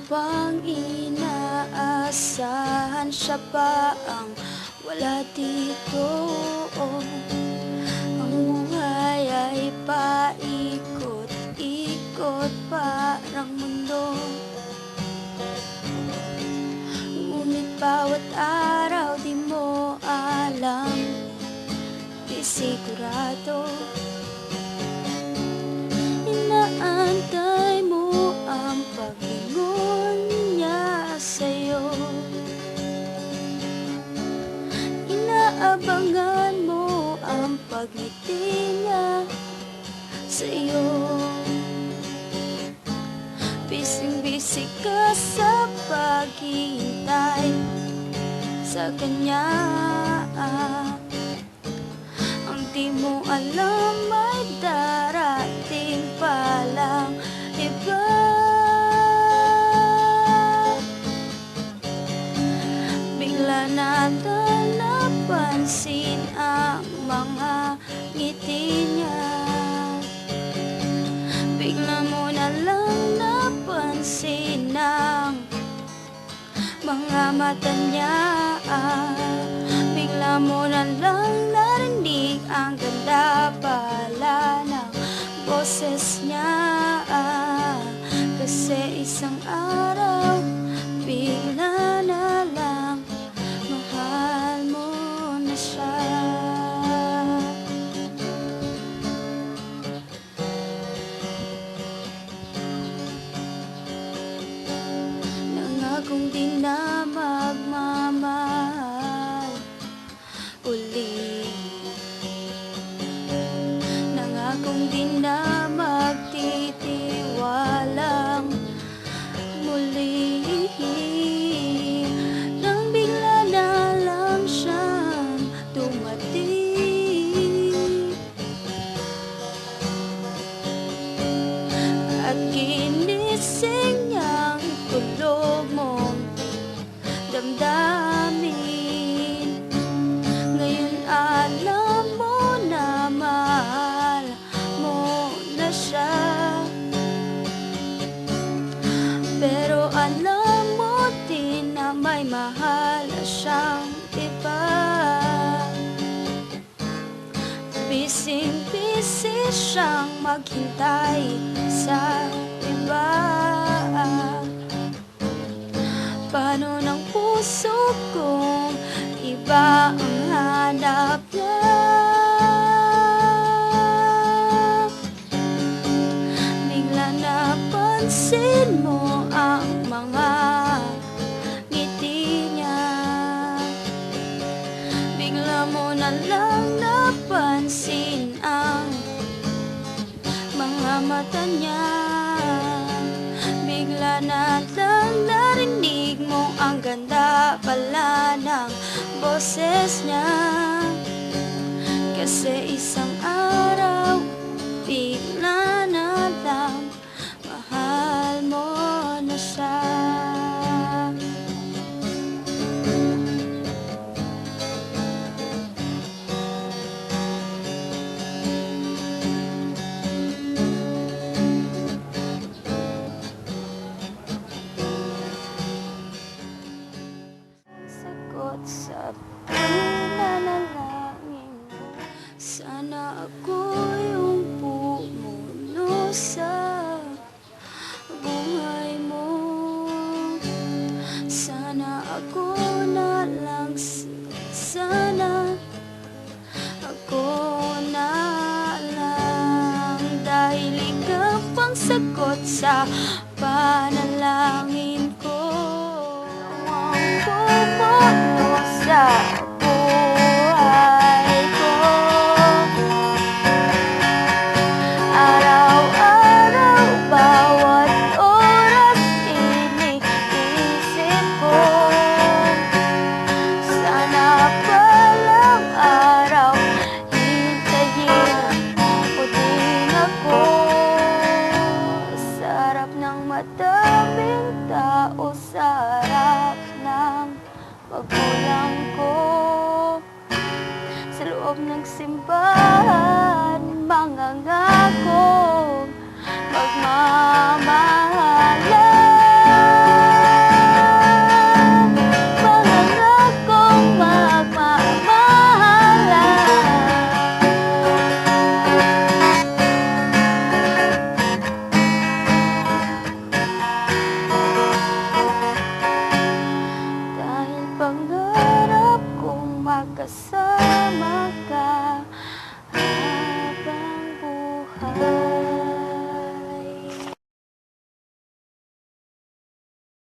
bang inaasahan? Siya ba ang wala dito? Ang buhay ay paikot-ikot parang mundo. Ngunit bawat araw di mo alam, di sigurado. Inaantay mo ang pag-ingon niya sa'yo. Inaabangan mo ang pagngiti niya sa'yo. Bising-bisig ka sa paghihintay sa kanya. Ang di mo alam ay darating pa lang iba. Bigla natin napansin ang mga ngiti niya. Bigla mo na lang napansin ang mga mata niya. Bigla mo na lang narinig ang ganda pala ng boses niya. Kasi isang araw bigla na lang mahal mo na siya. Nangakong di na magmamahal uli. Nangakong di na magtitiwalang muli. Nang bigla na lang siyang dumating at ginising niyang tulog mong damdamin. Ngayon alam mo na mahal mo na siya. Pero alam mo din na may mahal na siyang iba. Bising-busy siyang maghintay sa iba. Paano ng puso kung iba ang hanap niya? Bigla napansin mo ang mga ngiti niya. Bigla mo na lang napansin ang mga mata niya. Bigla na lang narinig mo ang ganda pala ng boses niya. Kasi isang araw bigla na lang mahal mo na siya. Sagot sa pananalangin mo, sana ako yung pumuno sa buhay mo. Sana ako na lang, sana ako na lang. Dahil ikaw pang sagot sa panalangin ko. Ang pumuno sa buhay ko. Araw-araw, bawat oras, iniisip ko. Sana palang araw, hintayin mo din ako. Sa harap ng madaming tao, sa harap ng magulang ko. Sa loob ng simbahan, mga ngakong magmamahal.